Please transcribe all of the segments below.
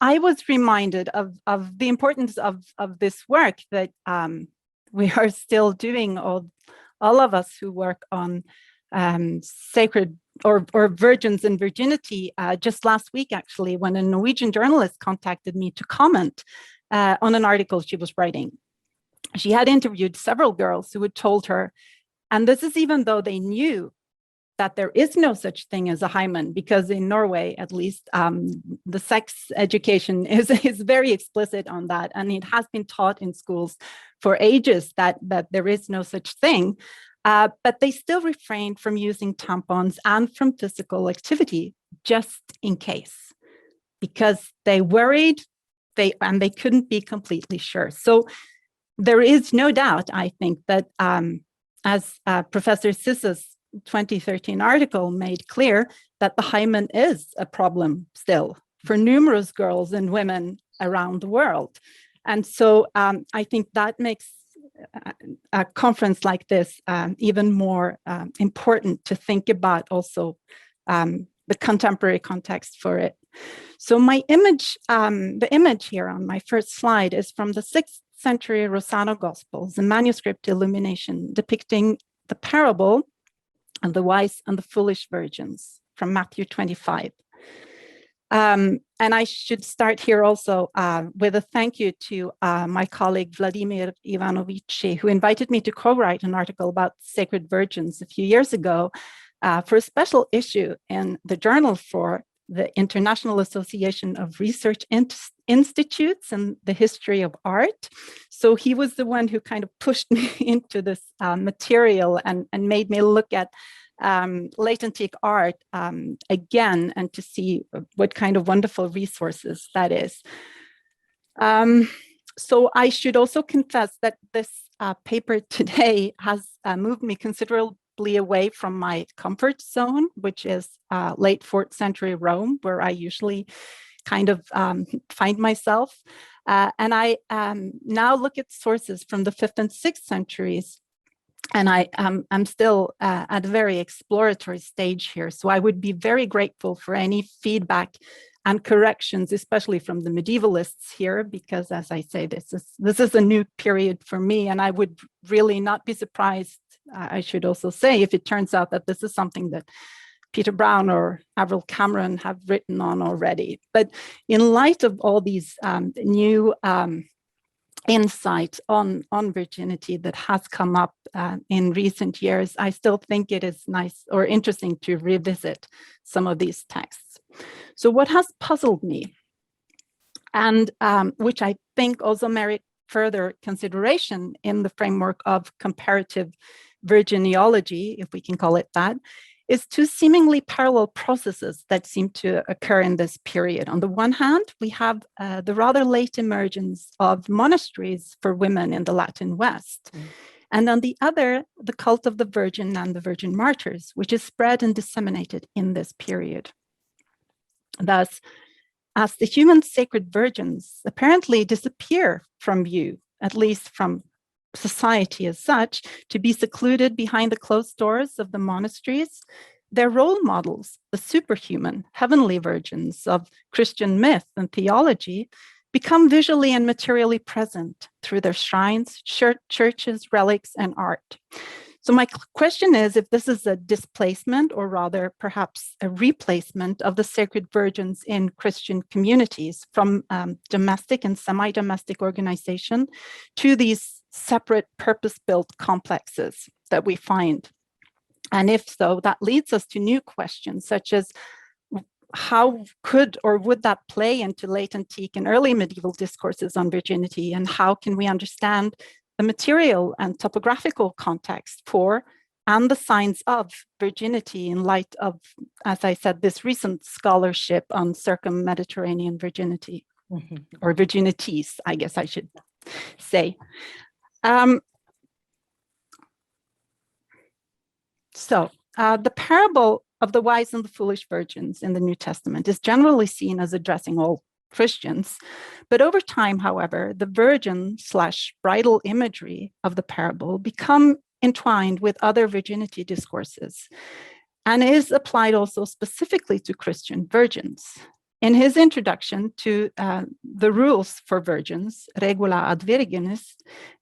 I was reminded of the importance of this work that we are still doing, all of us who work on sacred or virgins and virginity. Just last week, actually, when a Norwegian journalist contacted me to comment on an article she was writing. She had interviewed several girls who had told her, and this is even though they knew that there is no such thing as a hymen, because in Norway, at least, the sex education is very explicit on that. And it has been taught in schools for ages that there is no such thing. But they still refrained from using tampons and from physical activity, just in case, because they worried and they couldn't be completely sure. So there is no doubt, I think, that as Professor Sissel's 2013 article made clear, that the hymen is a problem still for numerous girls and women around the world. And so I think that makes a conference like this even more important to think about also the contemporary context for it. So my image, the image here on my first slide is from the 6th century Rossano Gospels, a manuscript illumination depicting the parable of the wise and the foolish virgins from Matthew 25. And I should start here also with a thank you to my colleague Vladimir Ivanovici, who invited me to co-write an article about sacred virgins a few years ago for a special issue in the journal for the International Association of Research Institutes and the History of Art. So he was the one who kind of pushed me into this material and made me look at late antique art again, and to see what kind of wonderful resources that is. So I should also confess that this paper today has moved me considerably away from my comfort zone, which is late 4th century Rome, where I usually kind of find myself. And I now look at sources from the 5th and 6th centuries, and I'm still at a very exploratory stage here. So I would be very grateful for any feedback and corrections, especially from the medievalists here, because as I say, this is a new period for me, and I would really not be surprised, I should also say, if it turns out that this is something that Peter Brown or Avril Cameron have written on already. But in light of all these new insight on virginity that has come up in recent years, I still think it is nice or interesting to revisit some of these texts. So what has puzzled me, and which I think also merit further consideration in the framework of comparative virginology, if we can call it that, is two seemingly parallel processes that seem to occur in this period. On the one hand, we have the rather late emergence of monasteries for women in the Latin West. And on the other, the cult of the Virgin and the Virgin martyrs, which is spread and disseminated in this period. Thus, as the human sacred virgins apparently disappear from view, at least from society as such, to be secluded behind the closed doors of the monasteries, their role models, the superhuman, heavenly virgins of Christian myth and theology, become visually and materially present through their shrines, churches, relics, and art. So my question is if this is a displacement, or rather perhaps a replacement of the sacred virgins in Christian communities from domestic and semi-domestic organization to these separate purpose-built complexes that we find. And if so, that leads us to new questions, such as how could or would that play into late antique and early medieval discourses on virginity, and how can we understand the material and topographical context for and the signs of virginity in light of, as I said, this recent scholarship on circum-Mediterranean virginity, or virginities, I guess I should say. The parable of the wise and the foolish virgins in the New Testament is generally seen as addressing all Christians. But over time, however, the virgin/bridal imagery of the parable become entwined with other virginity discourses and is applied also specifically to Christian virgins. In his introduction to the rules for virgins, Regula ad Virginis,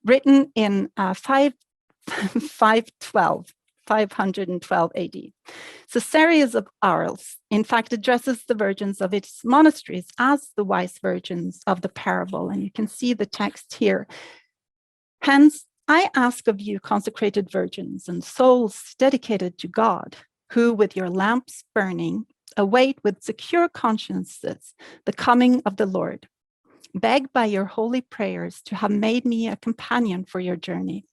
written in 512 AD, Caesarius of Arles, in fact, addresses the virgins of its monasteries as the wise virgins of the parable, and you can see the text here. Hence, I ask of you, consecrated virgins and souls dedicated to God, who with your lamps burning, await with secure consciences the coming of the Lord. Beg by your holy prayers to have made me a companion for your journey,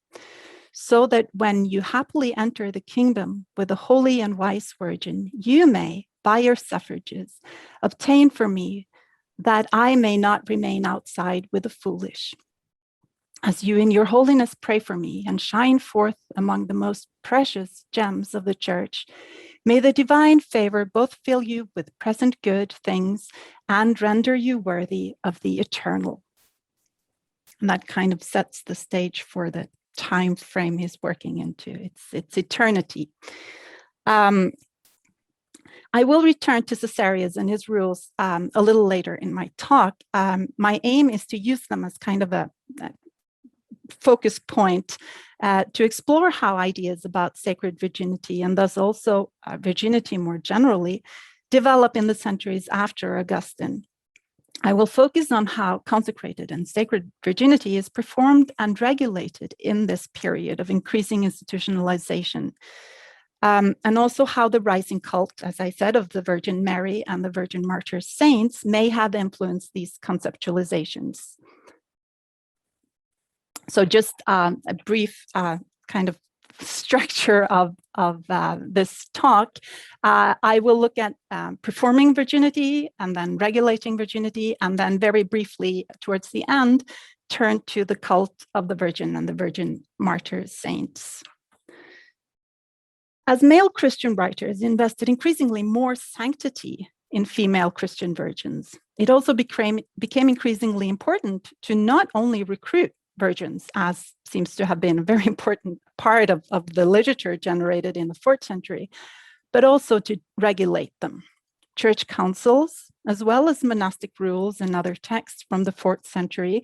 so that when you happily enter the kingdom with the holy and wise virgin, you may, by your suffrages, obtain for me that I may not remain outside with the foolish. As you in your holiness pray for me and shine forth among the most precious gems of the church, may the divine favor both fill you with present good things and render you worthy of the eternal. And that kind of sets the stage for the time frame he's working into. It's eternity. I will return to Caesarius and his rules a little later in my talk. My aim is to use them as kind of a focus point to explore how ideas about sacred virginity, and thus also virginity more generally, develop in the centuries after Augustine. I will focus on how consecrated and sacred virginity is performed and regulated in this period of increasing institutionalization, and also how the rising cult, as I said, of the Virgin Mary and the Virgin Martyr saints may have influenced these conceptualizations. So just a brief kind of structure of this talk. I will look at performing virginity and then regulating virginity, and then very briefly towards the end, turn to the cult of the Virgin and the Virgin Martyr saints. As male Christian writers invested increasingly more sanctity in female Christian virgins, it also became increasingly important to not only recruit virgins, as seems to have been a very important part of the literature generated in the 4th century, but also to regulate them. Church councils, as well as monastic rules and other texts from the 4th century,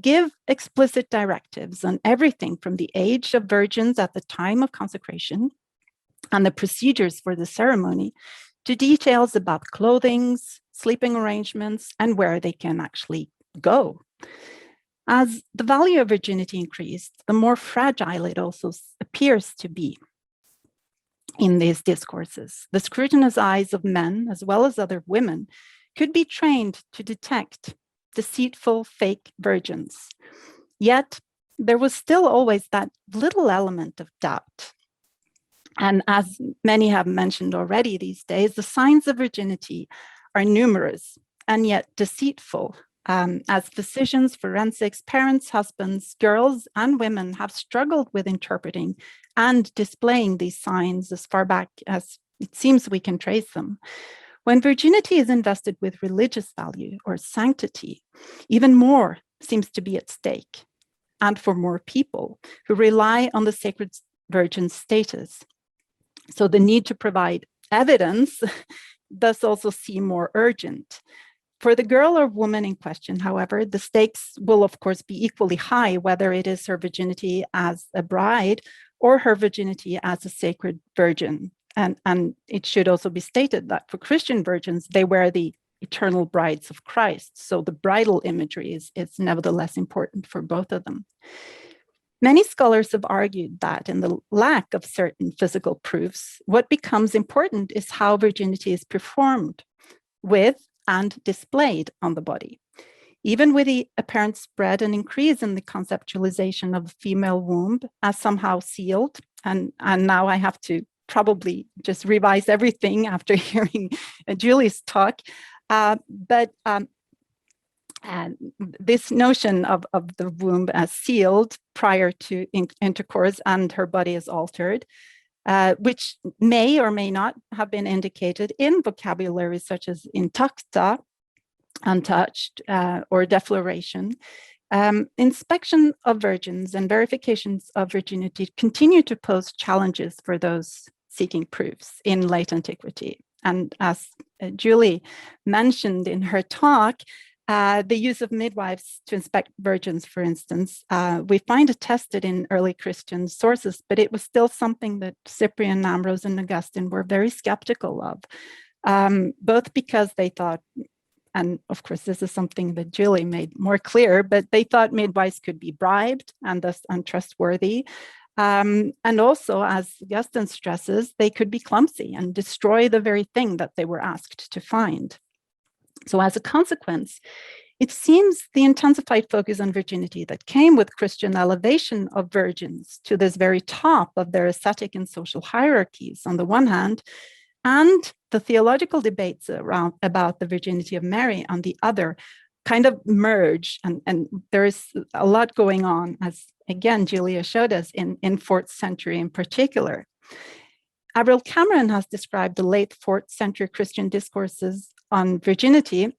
give explicit directives on everything from the age of virgins at the time of consecration and the procedures for the ceremony to details about clothing, sleeping arrangements, and where they can actually go. As the value of virginity increased, the more fragile it also appears to be in these discourses. The scrutinous eyes of men, as well as other women, could be trained to detect deceitful fake virgins. Yet, there was still always that little element of doubt. And as many have mentioned already these days, the signs of virginity are numerous and yet deceitful. As physicians, forensics, parents, husbands, girls, and women have struggled with interpreting and displaying these signs as far back as it seems we can trace them. When virginity is invested with religious value or sanctity, even more seems to be at stake, and for more people who rely on the sacred virgin's status. So the need to provide evidence does also seem more urgent. For the girl or woman in question, however, the stakes will of course be equally high, whether it is her virginity as a bride or her virginity as a sacred virgin. And it should also be stated that for Christian virgins, they wear the eternal brides of Christ. So the bridal imagery is nevertheless important for both of them. Many scholars have argued that in the lack of certain physical proofs, what becomes important is how virginity is performed with and displayed on the body. Even with the apparent spread and increase in the conceptualization of the female womb as somehow sealed, and now I have to probably just revise everything after hearing Julie's talk, but this notion of the womb as sealed prior to intercourse and her body is altered, which may or may not have been indicated in vocabulary such as intacta, untouched, or defloration. Inspection of virgins and verifications of virginity continue to pose challenges for those seeking proofs in late antiquity. And as Julie mentioned in her talk, the use of midwives to inspect virgins, for instance, we find attested in early Christian sources, but it was still something that Cyprian, Ambrose, and Augustine were very skeptical of, both because they thought, and of course, this is something that Julie made more clear, but they thought midwives could be bribed and thus untrustworthy. And also, as Augustine stresses, they could be clumsy and destroy the very thing that they were asked to find. So as a consequence, it seems the intensified focus on virginity that came with Christian elevation of virgins to this very top of their ascetic and social hierarchies on the one hand, and the theological debates about the virginity of Mary on the other kind of merge. And there is a lot going on, as again, Julia showed us in 4th century in particular. Avril Cameron has described the late 4th century Christian discourses on virginity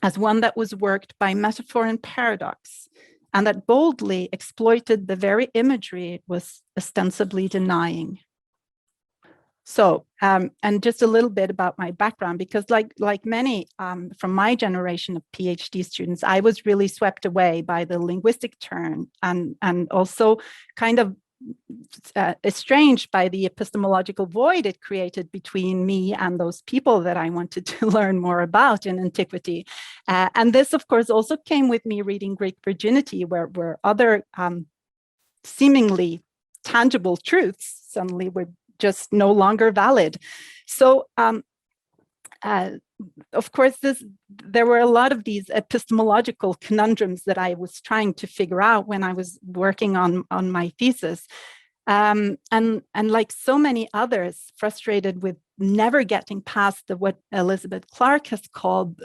as one that was worked by metaphor and paradox, and that boldly exploited the very imagery it was ostensibly denying. So, and just a little bit about my background, because like many from my generation of PhD students, I was really swept away by the linguistic turn and also kind of estranged by the epistemological void it created between me and those people that I wanted to learn more about in antiquity. And this, of course, also came with me reading Greek Virginity, where other seemingly tangible truths suddenly were just no longer valid. So, of course, there were a lot of these epistemological conundrums that I was trying to figure out when I was working on my thesis. And like so many others, frustrated with never getting past what Elizabeth Clark has called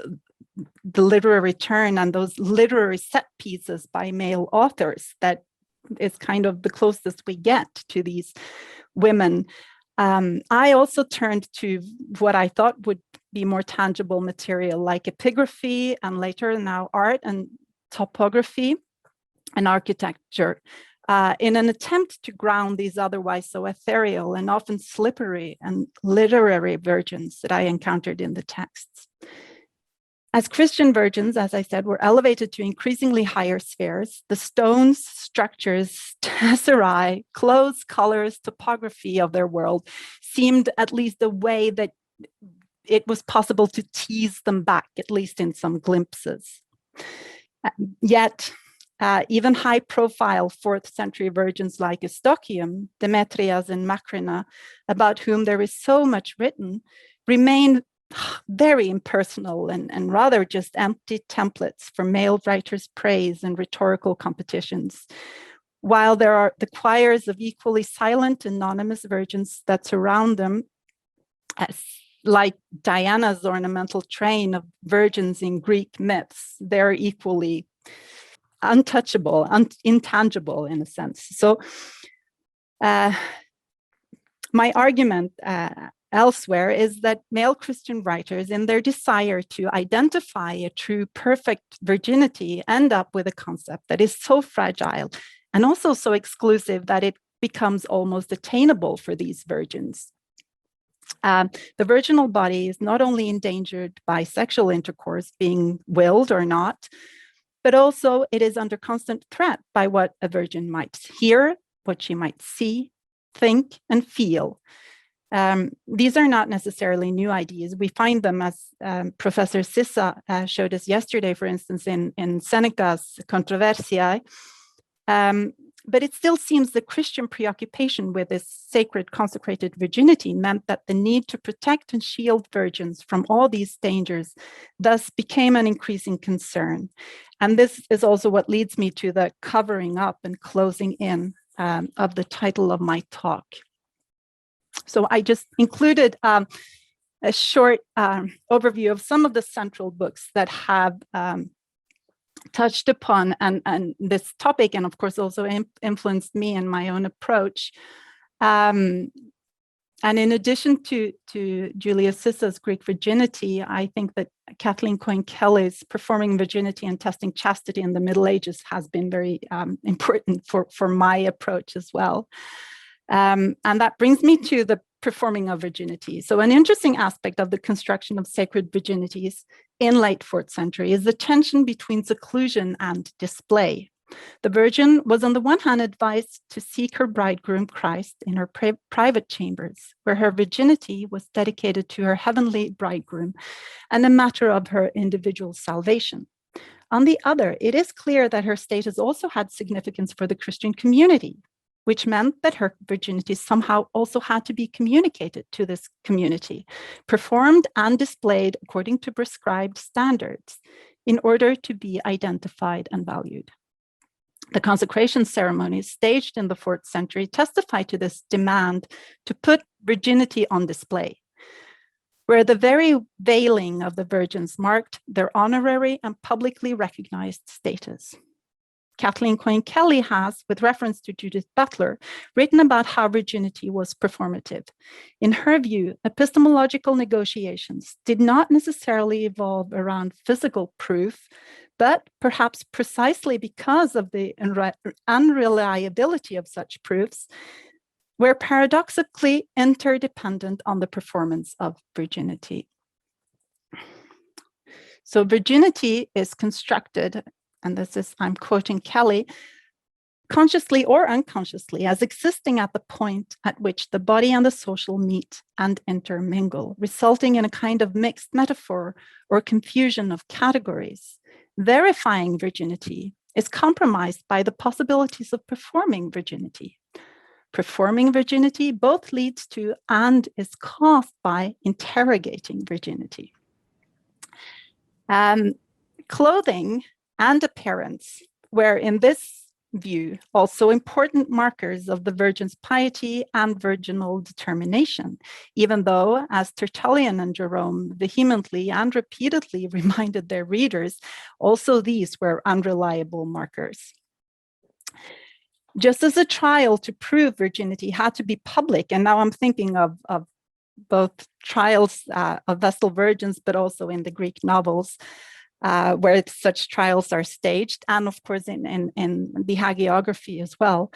the literary turn and those literary set pieces by male authors, that is kind of the closest we get to these women. I also turned to what I thought would be more tangible material, like epigraphy and later now art and topography and architecture, in an attempt to ground these otherwise so ethereal and often slippery and literary virgins that I encountered in the texts. As Christian virgins, as I said, were elevated to increasingly higher spheres, the stones, structures, tesserae, clothes, colors, topography of their world seemed at least a way that it was possible to tease them back, at least in some glimpses. Yet, even high-profile 4th century virgins like Eustochium, Demetrias, and Macrina, about whom there is so much written, remain very impersonal and rather just empty templates for male writers' praise and rhetorical competitions, while there are the choirs of equally silent, anonymous virgins that surround them, like Diana's ornamental train of virgins in Greek myths. They're equally untouchable, intangible in a sense. So my argument elsewhere is that male Christian writers, in their desire to identify a true perfect virginity, end up with a concept that is so fragile and also so exclusive that it becomes almost attainable for these virgins. The virginal body is not only endangered by sexual intercourse, being willed or not, but also it is under constant threat by what a virgin might hear, what she might see, think, and feel. These are not necessarily new ideas. We find them, as Professor Sissel showed us yesterday, for instance, in Seneca's Controversiae. But it still seems the Christian preoccupation with this sacred consecrated virginity meant that the need to protect and shield virgins from all these dangers thus became an increasing concern. And this is also what leads me to the covering up and closing in of the title of my talk. So I just included a short overview of some of the central books that have touched upon and this topic, and of course also influenced me in my own approach. And in addition to Julia Sissel's Greek Virginity, I think that Kathleen Coyne Kelly's Performing Virginity and Testing Chastity in the Middle Ages has been very important for my approach as well. And that brings me to the performing of virginity. So an interesting aspect of the construction of sacred virginities in late 4th century is the tension between seclusion and display. The Virgin was on the one hand advised to seek her bridegroom Christ in her private chambers, where her virginity was dedicated to her heavenly bridegroom and a matter of her individual salvation. On the other, it is clear that her status also had significance for the Christian community, which meant that her virginity somehow also had to be communicated to this community, performed and displayed according to prescribed standards in order to be identified and valued. The consecration ceremonies staged in the 4th century testify to this demand to put virginity on display, where the very veiling of the virgins marked their honorary and publicly recognized status. Kathleen Coyne Kelly has, with reference to Judith Butler, written about how virginity was performative. In her view, epistemological negotiations did not necessarily evolve around physical proof, but perhaps precisely because of the unreliability of such proofs, were paradoxically interdependent on the performance of virginity. So virginity is constructed, and this is, I'm quoting Kelly, consciously or unconsciously, as existing at the point at which the body and the social meet and intermingle, resulting in a kind of mixed metaphor or confusion of categories. Verifying virginity is compromised by the possibilities of performing virginity. Performing virginity both leads to and is caused by interrogating virginity. Clothing and appearance were, in this view, also important markers of the Virgin's piety and virginal determination, even though, as Tertullian and Jerome vehemently and repeatedly reminded their readers, also these were unreliable markers. Just as a trial to prove virginity had to be public, and now I'm thinking of both trials of Vestal virgins, but also in the Greek novels, where such trials are staged, and of course in the hagiography as well.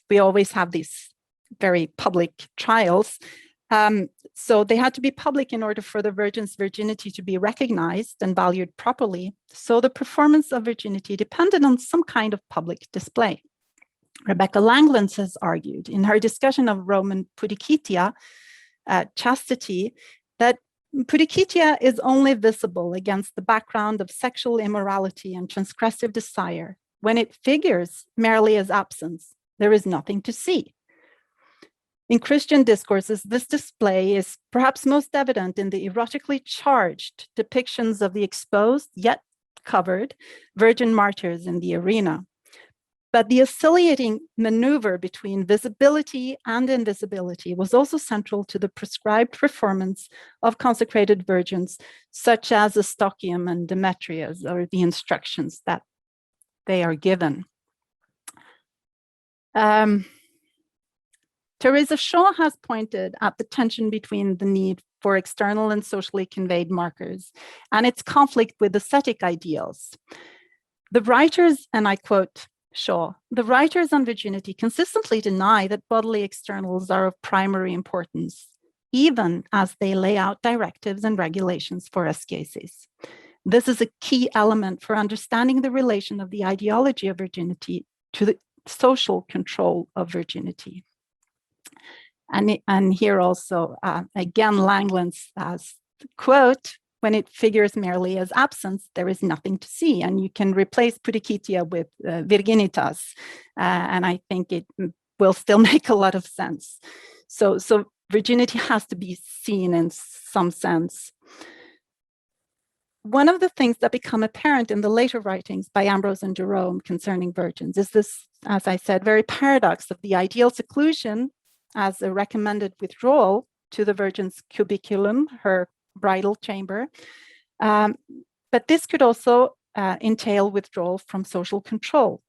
We always have these very public trials. So they had to be public in order for the Virgin's virginity to be recognized and valued properly. So the performance of virginity depended on some kind of public display. Rebecca Langlands has argued in her discussion of Roman pudicitia, chastity, that pudicitia is only visible against the background of sexual immorality and transgressive desire. When it figures merely as absence, there is nothing to see. In Christian discourses, this display is perhaps most evident in the erotically charged depictions of the exposed, yet covered, virgin martyrs in the arena. But the oscillating maneuver between visibility and invisibility was also central to the prescribed performance of consecrated virgins, such as Eustochium and Demetrius, or the instructions that they are given. Teresa Shaw has pointed at the tension between the need for external and socially conveyed markers and its conflict with ascetic ideals. The writers, and I quote Shaw, the writers on virginity consistently deny that bodily externals are of primary importance, even as they lay out directives and regulations for ascesis. This is a key element for understanding the relation of the ideology of virginity to the social control of virginity. And here also, again, Langlands quote, when it figures merely as absence, there is nothing to see. And you can replace pudicitia with virginitas. And I think it will still make a lot of sense. So virginity has to be seen in some sense. One of the things that become apparent in the later writings by Ambrose and Jerome concerning virgins is this, as I said, very paradox of the ideal seclusion as a recommended withdrawal to the Virgin's cubiculum, her bridal chamber. But this could also entail withdrawal from social control.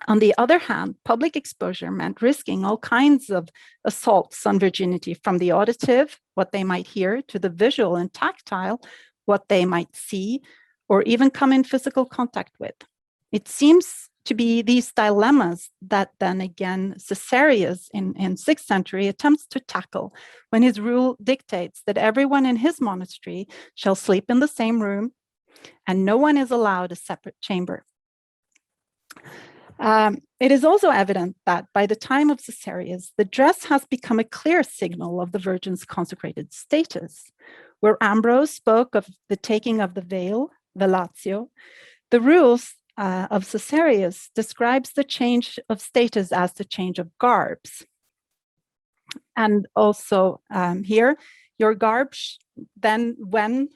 On the other hand, public exposure meant risking all kinds of assaults on virginity, from the auditive, what they might hear, to the visual and tactile, what they might see, or even come in physical contact with. It seems to be these dilemmas that then again Caesarius in 6th century attempts to tackle when his rule dictates that everyone in his monastery shall sleep in the same room and no one is allowed a separate chamber. It is also evident that by the time of Caesarius, the dress has become a clear signal of the virgin's consecrated status. Where Ambrose spoke of the taking of the veil, velatio, the rules of Caesarius describes the change of status as the change of garbs. And also here, your garb, then when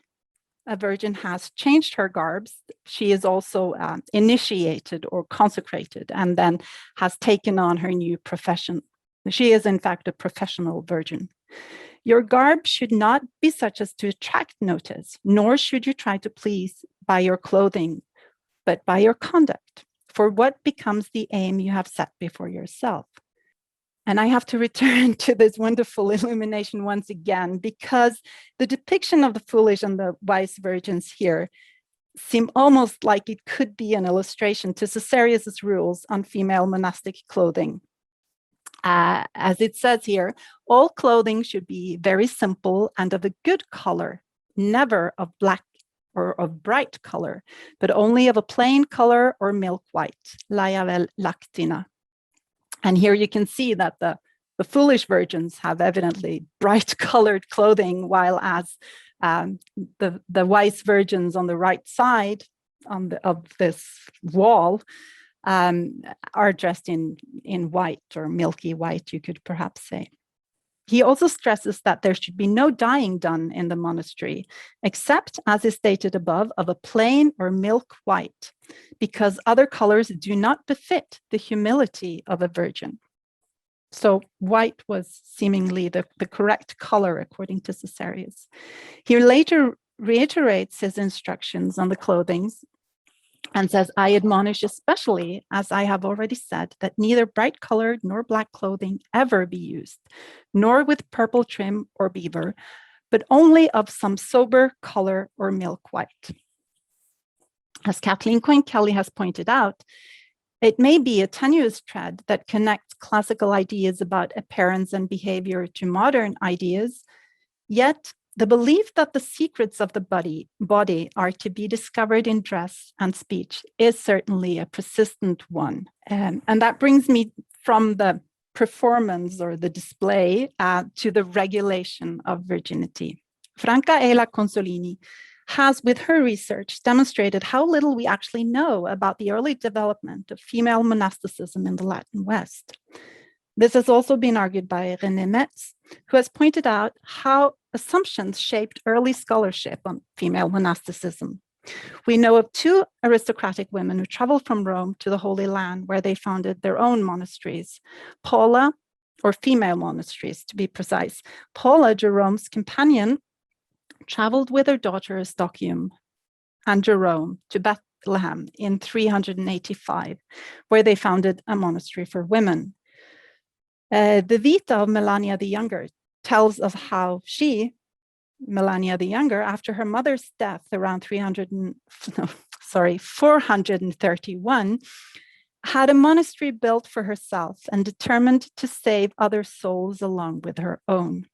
a virgin has changed her garbs, she is also initiated or consecrated and then has taken on her new profession. She is in fact a professional virgin. Your garb should not be such as to attract notice, nor should you try to please by your clothing, but by your conduct, for what becomes the aim you have set before yourself. And I have to return to this wonderful illumination once again, because the depiction of the foolish and the wise virgins here seem almost like it could be an illustration to Caesarius's rules on female monastic clothing. As it says here, all clothing should be very simple and of a good color, never of black or of bright color, but only of a plain color or milk white, laiavel lactina. And here you can see that the foolish virgins have evidently bright colored clothing, while as the wise virgins on the right side of this wall are dressed in white or milky white, you could perhaps say. He also stresses that there should be no dyeing done in the monastery, except, as is stated above, of a plain or milk white, because other colors do not befit the humility of a virgin. So white was seemingly the correct color according to Caesarius. He later reiterates his instructions on the clothing and says, I admonish especially, as I have already said, that neither bright colored nor black clothing ever be used, nor with purple trim or beaver, but only of some sober color or milk white. As Kathleen Quinn Kelly has pointed out, it may be a tenuous thread that connects classical ideas about appearance and behavior to modern ideas, yet the belief that the secrets of the body are to be discovered in dress and speech is certainly a persistent one. And that brings me from the performance or the display to the regulation of virginity. Franca Ela Consolini has, with her research, demonstrated how little we actually know about the early development of female monasticism in the Latin West. This has also been argued by René Metz, who has pointed out how assumptions shaped early scholarship on female monasticism. We know of two aristocratic women who traveled from Rome to the Holy Land, where they founded their own monasteries. Paula, or female monasteries to be precise. Paula, Jerome's companion, traveled with her daughter Eustochium and Jerome to Bethlehem in 385, where they founded a monastery for women. The Vita of Melania the Younger tells of how she, Melania the Younger, after her mother's death around 431, had a monastery built for herself and determined to save other souls along with her own.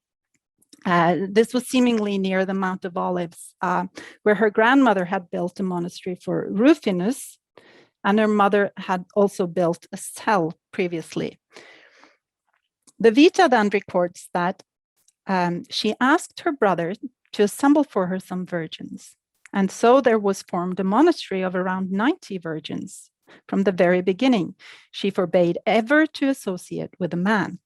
This was seemingly near the Mount of Olives, where her grandmother had built a monastery for Rufinus, and her mother had also built a cell previously. The Vita then records that she asked her brother to assemble for her some virgins. And so there was formed a monastery of around 90 virgins from the very beginning. She forbade ever to associate with a man.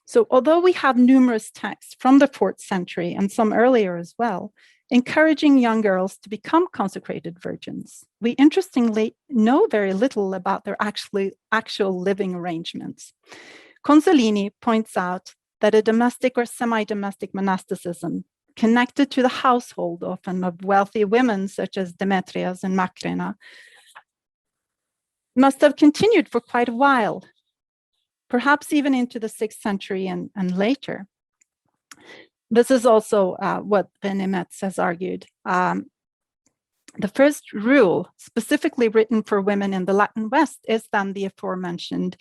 So although we have numerous texts from the 4th century and some earlier as well, encouraging young girls to become consecrated virgins, we interestingly know very little about their actual living arrangements. Consolini points out that a domestic or semi-domestic monasticism connected to the household, often of wealthy women such as Demetrias and Macrina, must have continued for quite a while, perhaps even into the 6th century and later. This is also what René Metz has argued. The first rule specifically written for women in the Latin West is then the aforementioned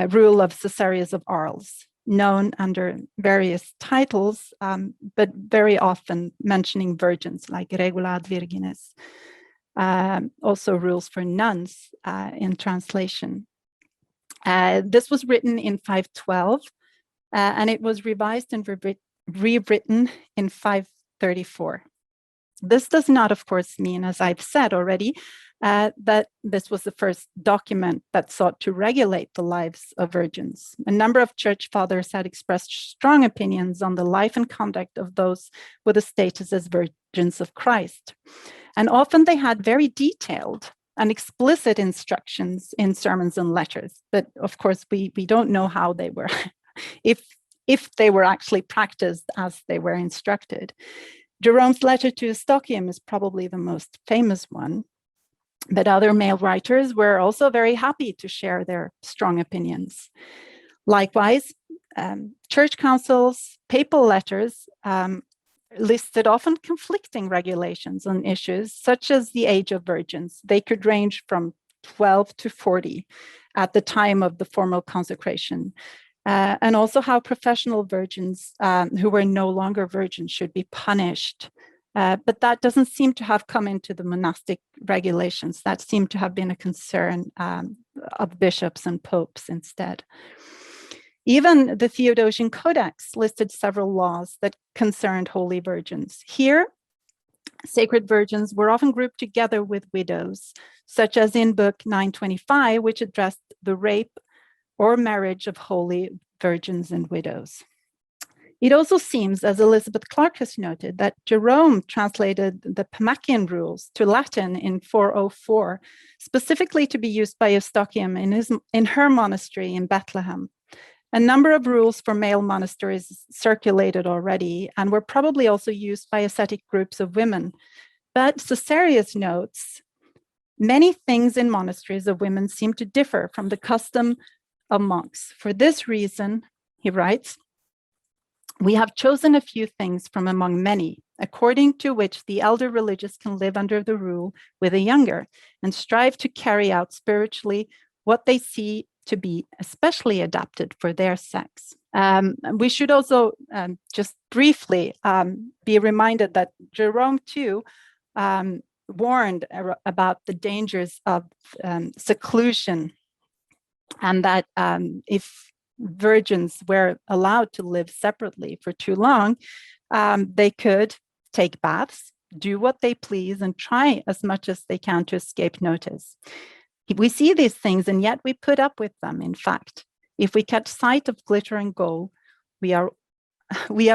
rule of Caesarius of Arles, known under various titles, but very often mentioning virgins like regula ad virgines. Also rules for nuns in translation. This was written in 512, and it was revised and rewritten in 534. This does not, of course, mean, as I've said already, that this was the first document that sought to regulate the lives of virgins. A number of church fathers had expressed strong opinions on the life and conduct of those with a status as virgins of Christ. And often they had very detailed and explicit instructions in sermons and letters. But of course, we don't know how they were, if they were actually practiced as they were instructed. Jerome's letter to Eustochium is probably the most famous one, but other male writers were also very happy to share their strong opinions. Likewise, church councils, papal letters listed often conflicting regulations on issues such as the age of virgins. They could range from 12 to 40 at the time of the formal consecration. And also how professional virgins who were no longer virgins should be punished. But that doesn't seem to have come into the monastic regulations. That seemed to have been a concern of bishops and popes instead. Even the Theodosian Codex listed several laws that concerned holy virgins. Here, sacred virgins were often grouped together with widows, such as in Book 925, which addressed the rape or marriage of holy virgins and widows. It also seems, as Elizabeth Clark has noted, that Jerome translated the Pamachian rules to Latin in 404, specifically to be used by Eustochium in her monastery in Bethlehem. A number of rules for male monasteries circulated already and were probably also used by ascetic groups of women. But Caesarius notes, many things in monasteries of women seem to differ from the custom of monks. For this reason, he writes, we have chosen a few things from among many, according to which the elder religious can live under the rule with the younger and strive to carry out spiritually what they see to be especially adapted for their sex. We should also just briefly be reminded that Jerome too warned about the dangers of seclusion, and that if virgins were allowed to live separately for too long, they could take baths, do what they please, and try as much as they can to escape notice. We see these things, and yet we put up with them. In fact, if we catch sight of glitter and gold, we are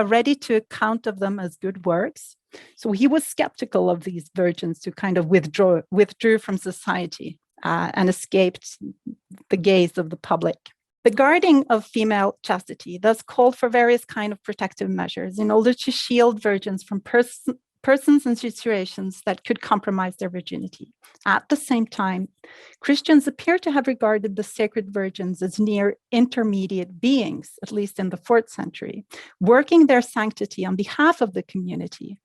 ready to account of them as good works. So he was skeptical of these virgins who kind of withdrew from society and escaped the gaze of the public. The guarding of female chastity thus called for various kinds of protective measures in order to shield virgins from persons and situations that could compromise their virginity. At the same time, Christians appear to have regarded the sacred virgins as near intermediate beings, at least in the 4th century, working their sanctity on behalf of the community.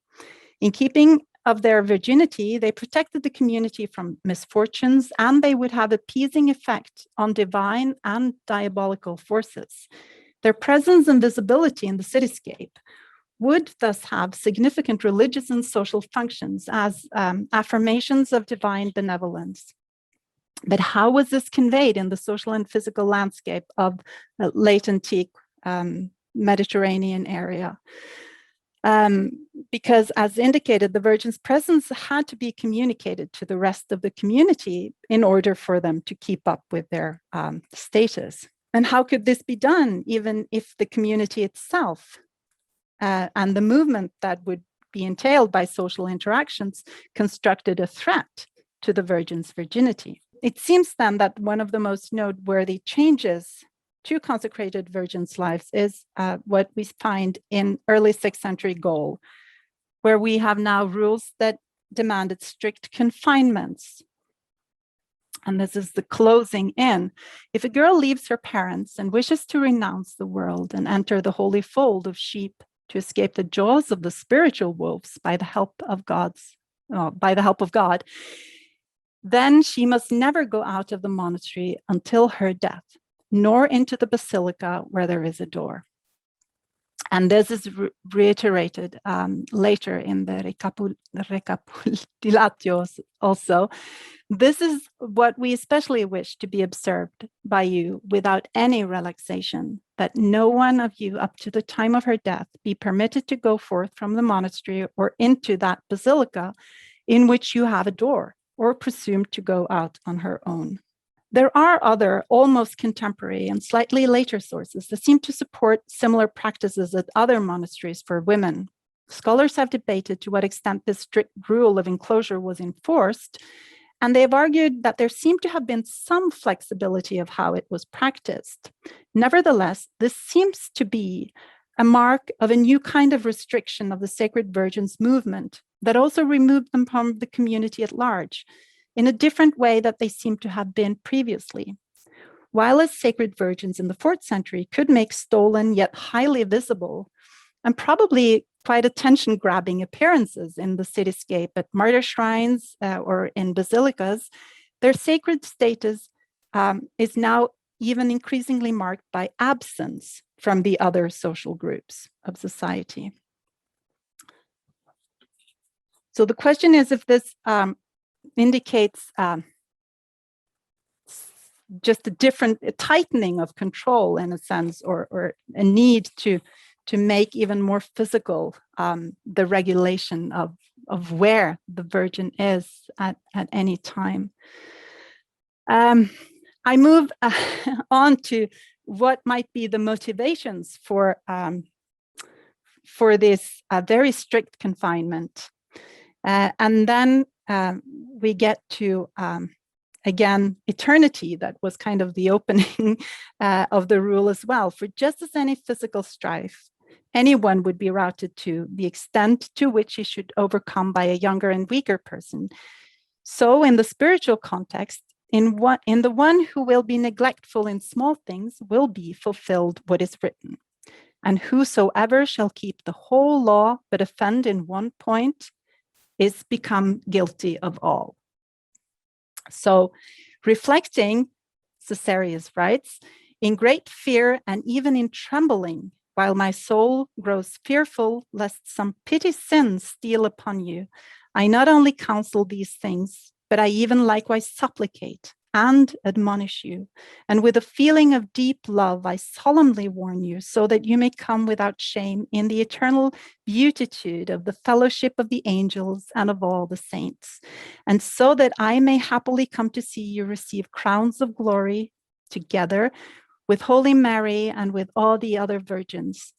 In keeping of their virginity, they protected the community from misfortunes, and they would have appeasing effect on divine and diabolical forces. Their presence and visibility in the cityscape would thus have significant religious and social functions as affirmations of divine benevolence. But how was this conveyed in the social and physical landscape of the late antique Mediterranean area? Because as indicated, the Virgin's presence had to be communicated to the rest of the community in order for them to keep up with their status. And how could this be done, even if the community itself and the movement that would be entailed by social interactions constructed a threat to the Virgin's virginity? It seems then that one of the most noteworthy changes to consecrated virgins' lives is what we find in early 6th century Gaul, where we have now rules that demanded strict confinements. And this is the closing in. If a girl leaves her parents and wishes to renounce the world and enter the holy fold of sheep to escape the jaws of the spiritual wolves by the help of God's by the help of God, then she must never go out of the monastery until her death, nor into the basilica where there is a door. And this is reiterated later in the Recapitulatio also. This is what we especially wish to be observed by you without any relaxation, that no one of you up to the time of her death be permitted to go forth from the monastery or into that basilica in which you have a door, or presume to go out on her own. There are other almost contemporary and slightly later sources that seem to support similar practices at other monasteries for women. Scholars have debated to what extent this strict rule of enclosure was enforced, and they have argued that there seemed to have been some flexibility of how it was practiced. Nevertheless, this seems to be a mark of a new kind of restriction of the Sacred Virgins movement that also removed them from the community at large, in a different way that they seem to have been previously. While as Sacred Virgins in the 4th century could make stolen yet highly visible and probably quite attention-grabbing appearances in the cityscape at martyr shrines or in basilicas, their sacred status is now even increasingly marked by absence from the other social groups of society. So the question is if this indicates just a tightening of control in a sense, or a need to make even more physical the regulation of where the Virgin is at any time. I move on to what might be the motivations for this very strict confinement. And then we get to, again, eternity. That was kind of the opening of the rule as well. For just as any physical strife, anyone would be routed to the extent to which he should overcome by a younger and weaker person. So in the spiritual context, in the one who will be neglectful in small things will be fulfilled what is written. And whosoever shall keep the whole law but offend in one point is become guilty of all. So reflecting, Caesarius writes, in great fear and even in trembling, while my soul grows fearful lest some petty sin steal upon you, I not only counsel these things, but I even likewise supplicate and admonish you. And with a feeling of deep love, I solemnly warn you, so that you may come without shame in the eternal beatitude of the fellowship of the angels and of all the saints. And so that I may happily come to see you receive crowns of glory together with Holy Mary and with all the other virgins,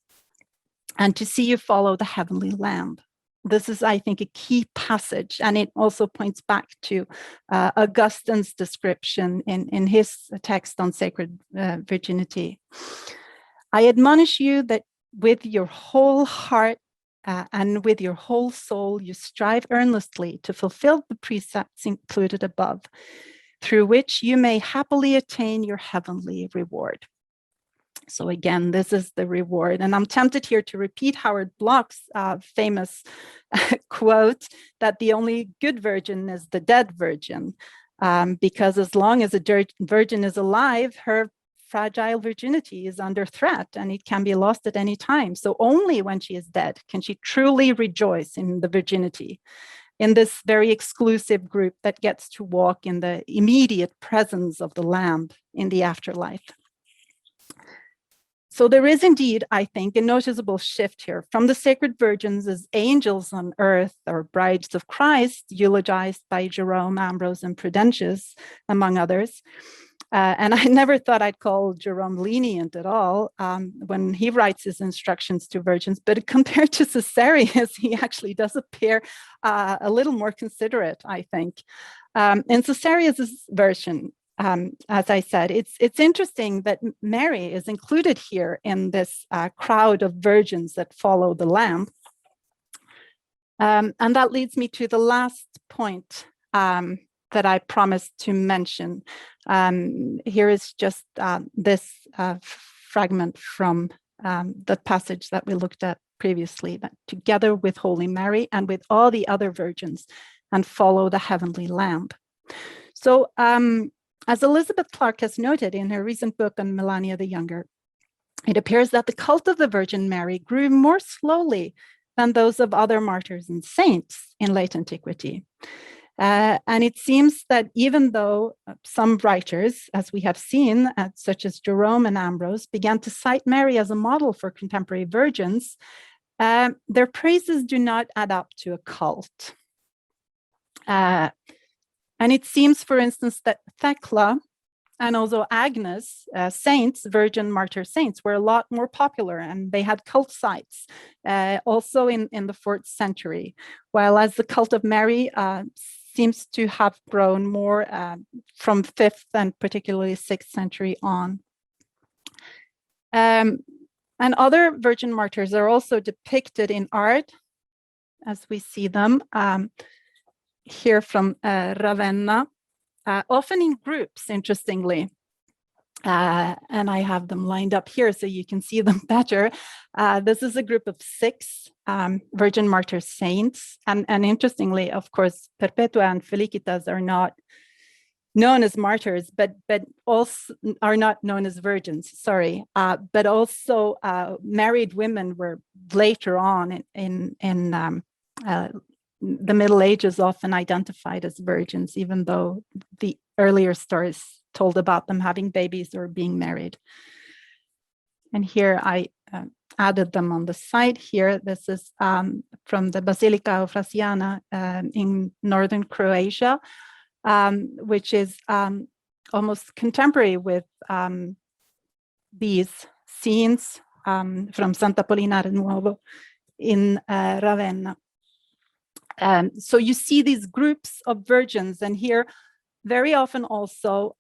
and to see you follow the heavenly Lamb. This is, I think, a key passage, and it also points back to Augustine's description in his text on sacred virginity. I admonish you that with your whole heart and with your whole soul, you strive earnestly to fulfill the precepts included above, through which you may happily attain your heavenly reward. So again, this is the reward. And I'm tempted here to repeat Howard Bloch's famous quote that the only good virgin is the dead virgin, because as long as a virgin is alive, her fragile virginity is under threat and it can be lost at any time. So only when she is dead can she truly rejoice in the virginity, in this very exclusive group that gets to walk in the immediate presence of the Lamb in the afterlife. So there is indeed, I think, a noticeable shift here from the sacred virgins as angels on earth or brides of Christ, eulogized by Jerome, Ambrose, and Prudentius, among others. And I never thought I'd call Jerome lenient at all when he writes his instructions to virgins, but compared to Caesarius, he actually does appear a little more considerate, I think. In Caesarius's version, as I said, it's interesting that Mary is included here in this crowd of virgins that follow the Lamb. And that leads me to the last point that I promised to mention. Here is just this fragment from the passage that we looked at previously, that together with Holy Mary and with all the other virgins, and follow the heavenly lamp. So as Elizabeth Clark has noted in her recent book on Melania the Younger, it appears that the cult of the Virgin Mary grew more slowly than those of other martyrs and saints in late antiquity. And it seems that even though some writers, as we have seen, such as Jerome and Ambrose, began to cite Mary as a model for contemporary virgins, their praises do not add up to a cult. And it seems, for instance, that Thecla and also Agnes, saints, virgin martyr saints, were a lot more popular, and they had cult sites also in the 4th century, while as the cult of Mary seems to have grown more from 5th and particularly 6th century on. And other virgin martyrs are also depicted in art, as we see them here from Ravenna, often in groups, interestingly. And I have them lined up here so you can see them better. This is a group of 6 Virgin Martyr saints. And interestingly, of course, Perpetua and Felicitas are not known as martyrs, but also are not known as virgins, sorry. But also married women were later on in the Middle Ages often identified as virgins, even though the earlier stories told about them having babies or being married. And here I added them on the side here. This is from the Basilica Eufrasiana in northern Croatia, which is almost contemporary with these scenes from Santa Apollinare Nuovo in Ravenna. So you see these groups of virgins, and here very often also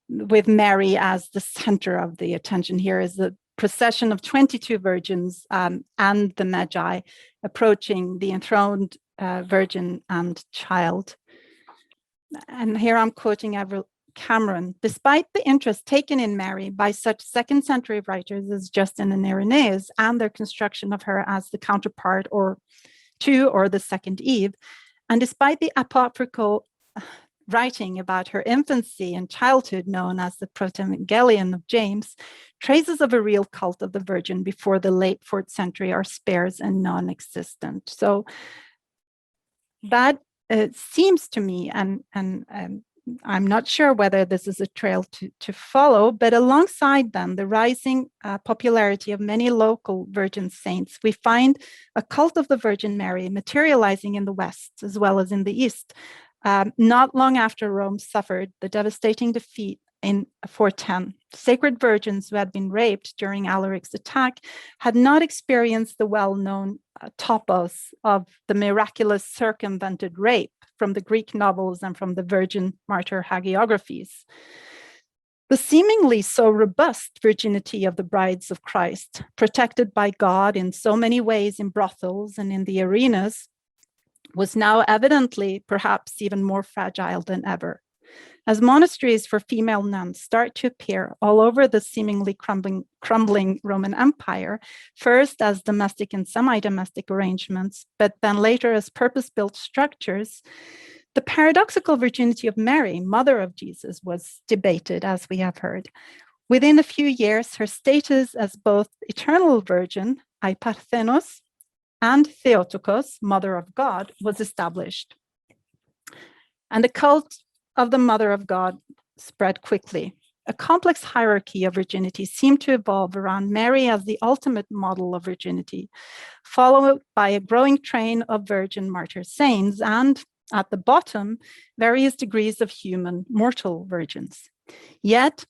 with Mary as the center of the attention. Here is the procession of 22 virgins and the Magi approaching the enthroned Virgin and Child. And here I'm quoting Avril Cameron. Despite the interest taken in Mary by such 2nd century writers as Justin and Irenaeus and their construction of her as the counterpart or the second Eve, and despite the apocryphal writing about her infancy and childhood known as the Protoevangelion of James, traces of a real cult of the Virgin before the late 4th century are sparse and non-existent. So that seems to me, and I'm not sure whether this is a trail to follow, but alongside them, the rising popularity of many local virgin saints, we find a cult of the Virgin Mary materializing in the West as well as in the East. Not long after Rome suffered the devastating defeat in 410, sacred virgins who had been raped during Alaric's attack had not experienced the well-known topos of the miraculous circumvented rape from the Greek novels and from the virgin martyr hagiographies. The seemingly so robust virginity of the brides of Christ, protected by God in so many ways in brothels and in the arenas, was now evidently perhaps even more fragile than ever. As monasteries for female nuns start to appear all over the seemingly crumbling Roman Empire, first as domestic and semi-domestic arrangements, but then later as purpose-built structures, the paradoxical virginity of Mary, mother of Jesus, was debated, as we have heard. Within a few years, her status as both eternal virgin, Aiparthenos, and Theotokos, mother of God, was established. And the cult of the Mother of God spread quickly. A complex hierarchy of virginity seemed to evolve around Mary as the ultimate model of virginity, followed by a growing train of virgin martyr saints, and at the bottom, various degrees of human mortal virgins. Yet,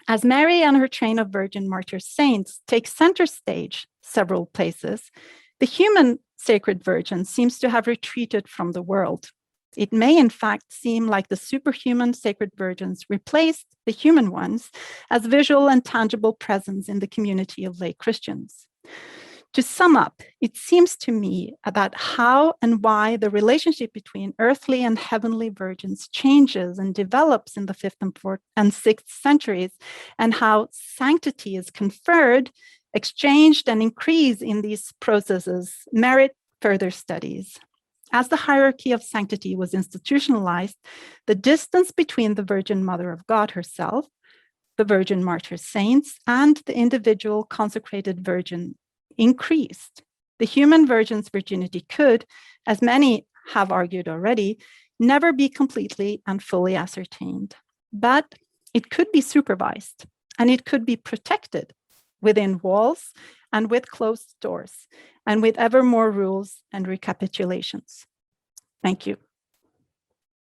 as Mary and her train of virgin martyr saints take center stage several places, the human sacred virgin seems to have retreated from the world. It may, in fact, seem like the superhuman sacred virgins replaced the human ones as visual and tangible presence in the community of lay Christians. To sum up, it seems to me about how and why the relationship between earthly and heavenly virgins changes and develops in the 5th and 4th and 6th centuries, and how sanctity is conferred, exchanged, and increased in these processes merit further studies. As the hierarchy of sanctity was institutionalized, the distance between the Virgin Mother of God herself, the Virgin Martyr Saints, and the individual consecrated virgin increased. The human virgin's virginity could, as many have argued already, never be completely and fully ascertained, but it could be supervised and it could be protected within walls and with closed doors and with ever more rules and recapitulations. Thank you.